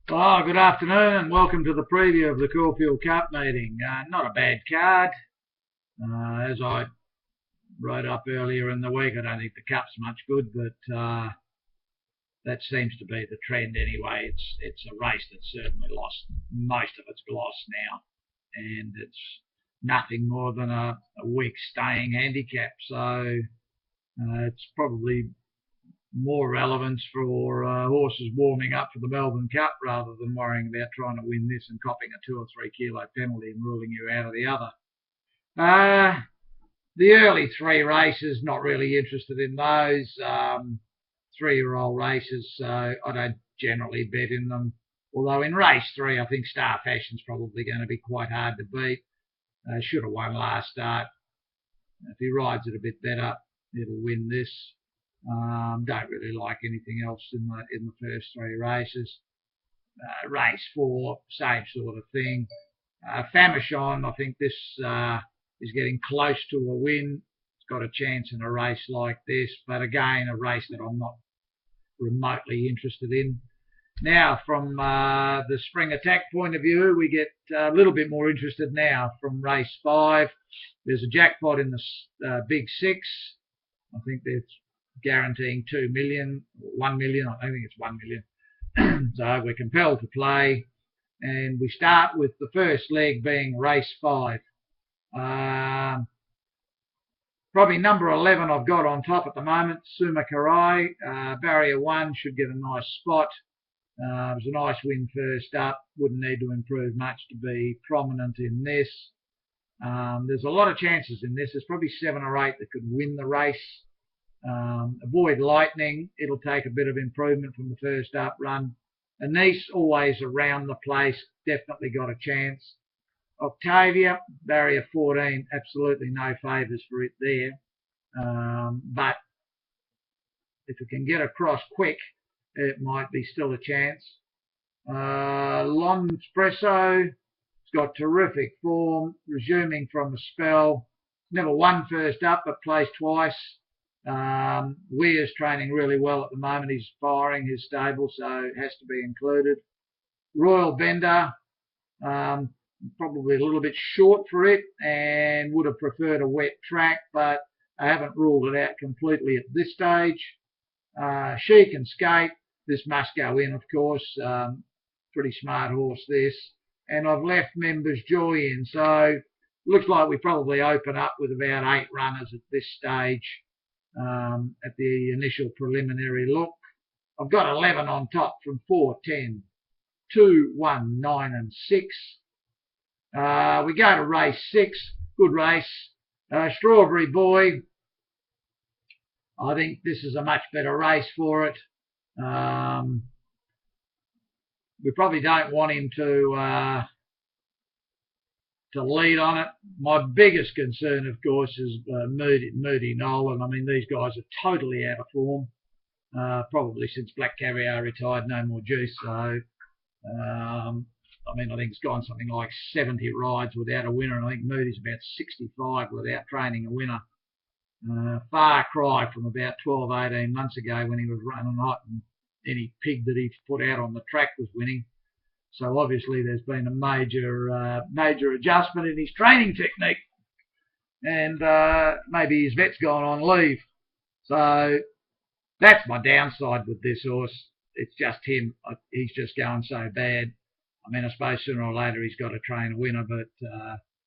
Oh, good afternoon and welcome to the preview of the Caulfield Cup meeting. Not a bad card. As I wrote up earlier in the week, I don't think the Cup's much good, but that seems to be the trend anyway. It's a race that's certainly lost most of its gloss now, and it's nothing more than a weak staying handicap. So it's probably more relevance for horses warming up for the Melbourne Cup rather than worrying about trying to win this and copping a 2 or 3 kilo penalty and ruling you out of the other. The early three races, not really interested in those. 3-year-old races, so I don't generally bet in them. Although in race 3, I think Star Fashion's probably going to be quite hard to beat. Should have won last start. If he rides it a bit better, it'll win this. Don't really like anything else in the first 3 races. Race 4, same sort of thing. Famishon, I think this is getting close to a win. It's got a chance in a race like this, but again, a race that I'm not remotely interested in. Now, from the spring attack point of view, we get a little bit more interested now from race 5. There's a jackpot in the Big 6. I think that's guaranteeing 2 million, 1 million. I think it's 1 million. So we're compelled to play, and we start with the first leg being race 5. Probably number 11 I've got on top at the moment, Suma Karai. Barrier 1 should get a nice spot. It was a nice win first up. Wouldn't need to improve much to be prominent in this. There's a lot of chances in this. There's probably 7 or 8 that could win the race. Avoid Lightning. It'll take a bit of improvement from the first up run. Anise, always around the place, definitely got a chance. Octavia, barrier 14, absolutely no favours for it there. But if it can get across quick, it might be still a chance. L'Espresso, it's got terrific form, resuming from a spell. Never won first up, but placed twice. Weir's training really well at the moment. He's firing his stable, so it has to be included. Royal Bender, probably a little bit short for it and would have preferred a wet track, but I haven't ruled it out completely at this stage. Chic and Skate, this must go in, of course. Pretty smart horse, this. And I've left Members Joy in, so looks like we probably open up with about 8 runners at this stage. At the initial preliminary look. I've got 11 on top from 4, 10, 2, 1, 9 and 6. We go to race 6. Good race. Strawberry Boy. I think this is a much better race for it. We probably don't want him to lead on it. My biggest concern, of course, is Moody Nolan. I mean, these guys are totally out of form. Probably since Black Caviar retired, no more juice. So, I think it's gone something like 70 rides without a winner, and I think Moody's about 65 without training a winner. Far cry from about 12, 18 months ago when he was running hot and any pig that he put out on the track was winning. So obviously there's been a major adjustment in his training technique, and maybe his vet's gone on leave. So that's my downside with this horse. It's just him. He's just going so bad. I suppose sooner or later he's got to train a winner, but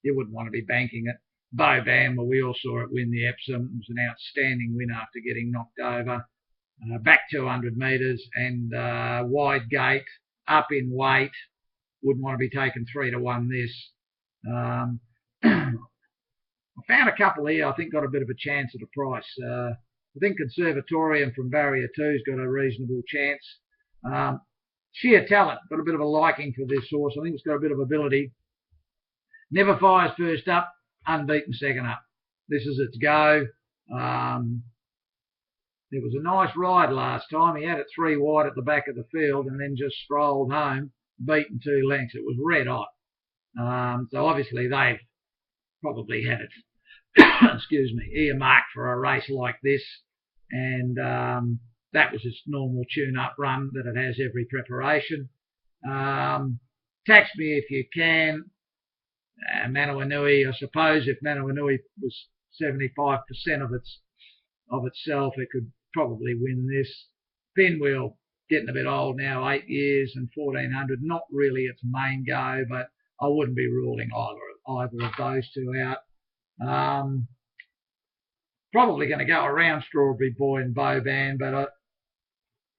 you wouldn't want to be banking it. Bo Bamber, we all saw it win the Epsom. It was an outstanding win after getting knocked over. Back 200 metres and wide gate, up in weight. Wouldn't want to be taking 3 to 1 this. I found a couple here I think got a bit of a chance at a price. I think Conservatorium from Barrier 2's got a reasonable chance. Sheer talent, got a bit of a liking for this horse. I think it's got a bit of ability. Never fires first up, unbeaten second up. This is its go. It was a nice ride last time. He had it 3 wide at the back of the field and then just strolled home, beaten 2 lengths. It was red hot. So obviously they've probably had it, excuse me, earmarked for a race like this. And that was its normal tune-up run that it has every preparation. Text me if you can. Manawanui, I suppose if Manawanui was 75% of itself, it could probably win this. Pinwheel, getting a bit old now, 8 years and 1400, not really its main go, but I wouldn't be ruling either of those two out. Probably going to go around Strawberry Boy and Boban, but I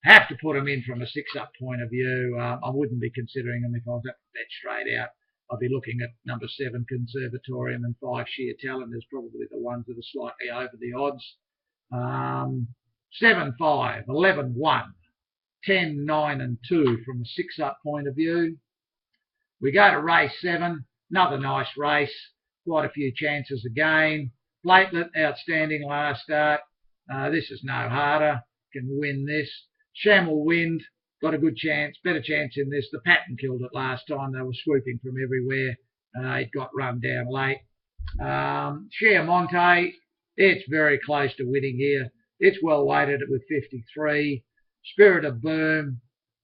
have to put them in from a 6-up point of view. I wouldn't be considering them if I was at bet straight out. I'd be looking at number 7 Conservatorium and 5 Sheer Talent as probably the ones that are slightly over the odds. 7-5, 11-1, 10-9 and 2 from a 6-up point of view. We go to race 7, another nice race, quite a few chances again. Platelet, outstanding last start. This is no harder, can win this. Shamel Wind, got a good chance, better chance in this. The pattern killed it last time. They were swooping from everywhere. It got run down late. Share Monte, it's very close to winning here. It's well weighted with 53. Spirit of Boom,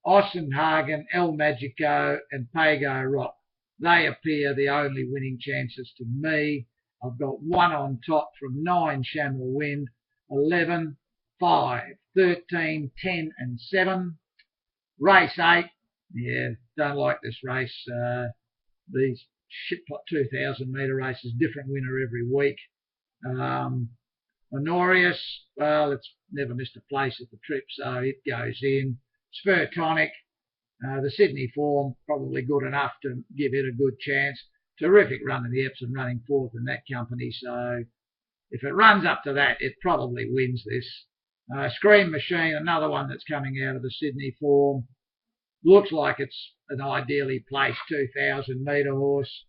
Ossenhagen, El Magico, and Pago Rock. They appear the only winning chances to me. I've got 1 on top from 9 Shamel Wind, 11, 5, 13, 10 and 7. Race 8, yeah, don't like this race. These shitpot 2,000 metre races, different winner every week. Honorius, well, it's never missed a place at the trip, so it goes in. Spurtonic, the Sydney form, probably good enough to give it a good chance. Terrific run in the Epsom, running 4th in that company, so if it runs up to that, it probably wins this. Scream Machine, another one that's coming out of the Sydney form. Looks like it's an ideally placed 2,000 metre horse.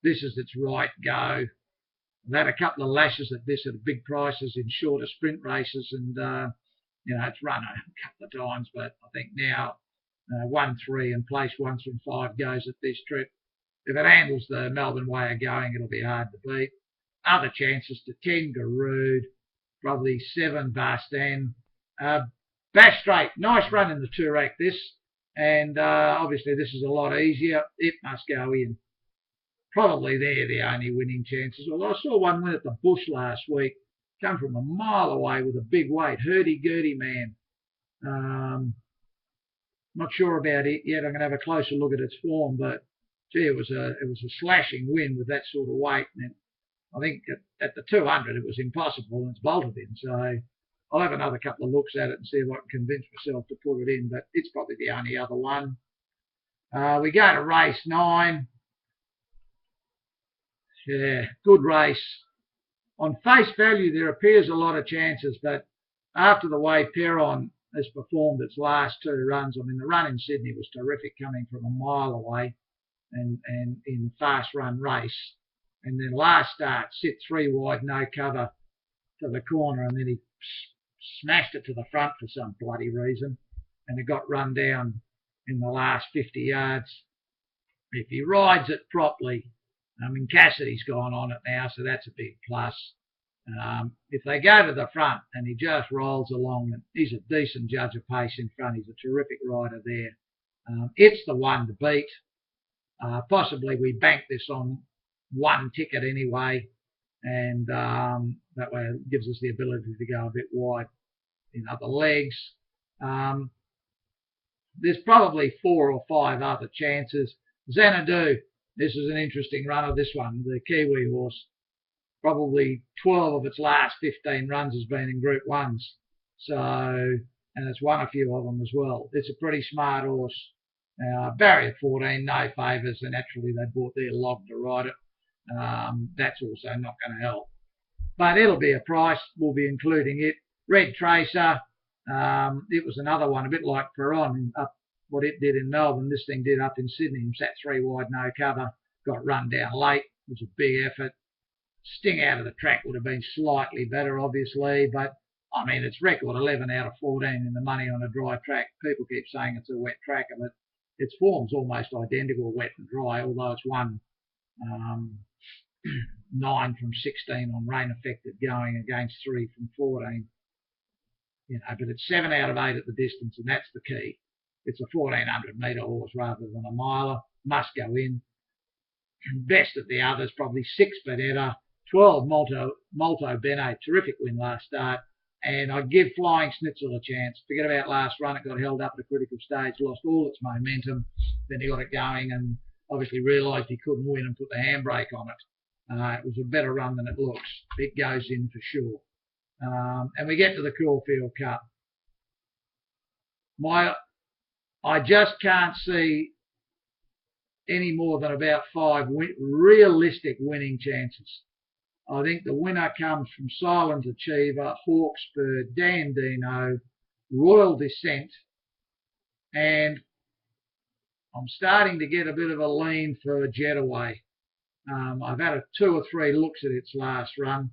This is its right go. I've had a couple of lashes at this at big prices in shorter sprint races, and it's run a couple of times, but I think now 1, 3 and place 1 from 5 goes at this trip. If it handles the Melbourne way of going, it'll be hard to beat. Other chances to 10 Garood, probably 7 Bastan. Bash Straight, nice run in the Toorak this, and obviously this is a lot easier. It must go in. Probably they're the only winning chances. Although I saw one win at the Bush last week, come from a mile away with a big weight, Hurdy-gurdy man. Not sure about it yet. I'm going to have a closer look at its form, but gee, it was a slashing win with that sort of weight. And I think at the 200 it was impossible, and it's bolted in. So I'll have another couple of looks at it and see if I can convince myself to put it in, but it's probably the only other one. We go to race 9. Yeah, good race. On face value, there appears a lot of chances, but after the way Perron has performed its last 2 runs, I mean, the run in Sydney was terrific, coming from a mile away and in fast run race. And then last start, sit 3 wide, no cover to the corner, and then he smashed it to the front for some bloody reason, and it got run down in the last 50 yards. If he rides it properly, I mean, Cassidy's gone on it now, so that's a big plus. If they go to the front and he just rolls along, and he's a decent judge of pace in front, he's a terrific rider there. It's the one to beat. Possibly we bank this on 1 ticket anyway, and that way it gives us the ability to go a bit wide in other legs. There's probably 4 or 5 other chances. Xanadu, this is an interesting runner, this one, the Kiwi horse. Probably 12 of its last 15 runs has been in Group 1s. So, and it's won a few of them as well. It's a pretty smart horse. Barrier 14, no favours, and naturally they bought their log to ride it. That's also not going to help. But it'll be a price. We'll be including it. Red Tracer, it was another one, a bit like Perron, up what it did in Melbourne. This thing did up in Sydney. Sat 3 wide, no cover. Got run down late. It was a big effort. Sting out of the track would have been slightly better, obviously, but I mean, it's record 11 out of 14 in the money on a dry track. People keep saying it's a wet track, but its form's almost identical, wet and dry, although it's won 9 from 16 on rain affected going against 3 from 14. But it's 7 out of 8 at the distance, and that's the key. it's a 1400 metre horse rather than a miler. Must go in. Best of the others, probably 6 Benetta, 12 Molto Bene, terrific win last start. And I'd give Flying Schnitzel a chance. Forget about last run, it got held up at a critical stage, lost all its momentum. Then he got it going and obviously realised he couldn't win and put the handbrake on it. It was a better run than it looks. It goes in for sure. And we get to the Caulfield Cup. I just can't see any more than about 5 realistic winning chances. I think the winner comes from Silent Achiever, Hawkspur, Dandino, Royal Descent, and I'm starting to get a bit of a lean for Jetaway. I've had 2 or 3 looks at its last run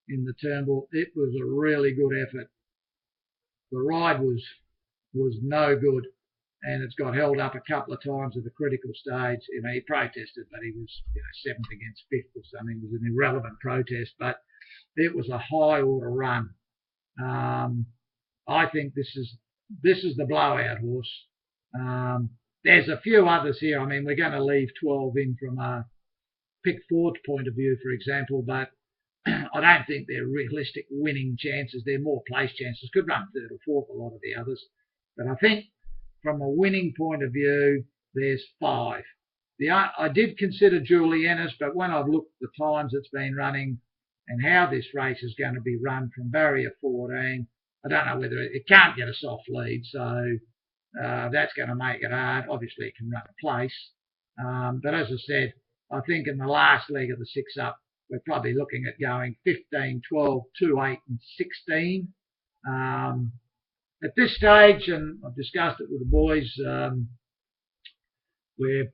in the Turnbull. It was a really good effort. The ride was no good, and it's got held up a couple of times at the critical stage. He protested, but he was 7th against 5th or something. It was an irrelevant protest, but it was a high order run. I think this is the blowout horse. There's a few others here. I mean, we're going to leave 12 in from a pick forward point of view, for example, but I don't think they're realistic winning chances. They're more place chances. Could run 3rd or 4th, a lot of the others. But I think from a winning point of view, there's 5. I did consider Julienus, but when I've looked at the times it's been running and how this race is going to be run from barrier 14, I don't know whether it can't get a soft lead, so that's going to make it hard. Obviously, it can run a place. But as I said, I think in the last leg of the 6-up, we're probably looking at going 15, 12, 2, 8 and 16. At this stage, and I've discussed it with the boys, we're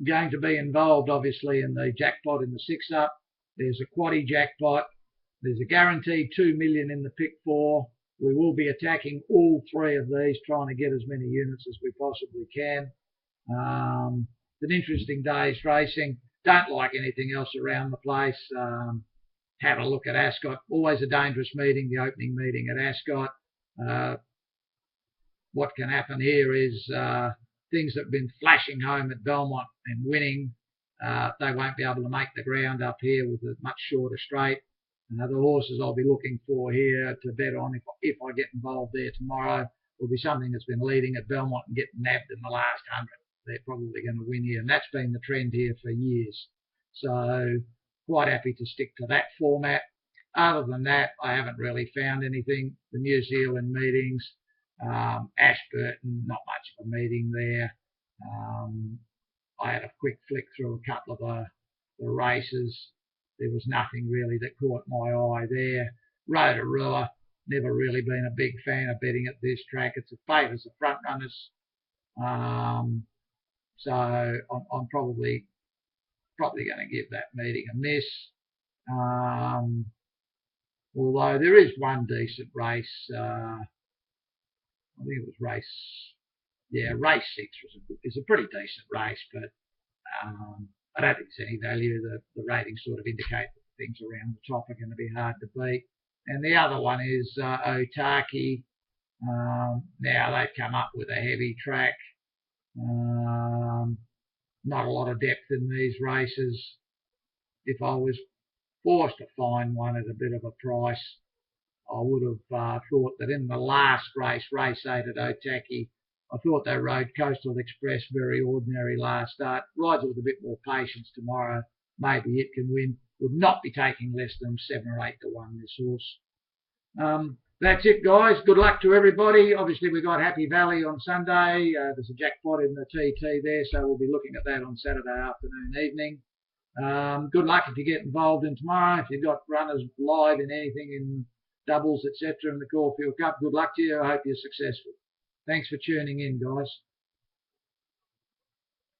going to be involved, obviously, in the jackpot in the 6-up. There's a quaddie jackpot. There's a guaranteed 2 million in the pick 4. We will be attacking all 3 of these, trying to get as many units as we possibly can. It's an interesting day's racing. Don't like anything else around the place. Have a look at Ascot. Always a dangerous meeting, the opening meeting at Ascot. What can happen here is things that have been flashing home at Belmont and winning, they won't be able to make the ground up here with a much shorter straight. The horses I'll be looking for here to bet on if I get involved there tomorrow will be something that's been leading at Belmont and getting nabbed in the last 100. They're probably going to win here, and that's been the trend here for years. So quite happy to stick to that format. Other than that, I haven't really found anything. The New Zealand meetings, Ashburton, not much of a meeting there. I had a quick flick through a couple of the races. There was nothing really that caught my eye there. Rotorua, never really been a big fan of betting at this track. It's a favours the front runners. So I'm probably going to give that meeting a miss. Although there is one decent race. I think it was race 6 is a pretty decent race, but I don't think there's any value. The ratings sort of indicate that things around the top are going to be hard to beat. And the other one is Otaki. Now they've come up with a heavy track. Not a lot of depth in these races. If I was forced to find one at a bit of a price, I would have thought that in the last race, race 8 at Otaki, I thought they rode Coastal Express very ordinary last start. Rides it with a bit more patience tomorrow. Maybe it can win. Would not be taking less than 7 or 8 to 1 this horse. That's it, guys. Good luck to everybody. Obviously, we've got Happy Valley on Sunday. There's a jackpot in the TT there, so we'll be looking at that on Saturday afternoon, evening. Good luck if you get involved in tomorrow. If you've got runners live in anything in doubles, etc. in the Caulfield Cup, good luck to you. I hope you're successful. Thanks for tuning in, guys.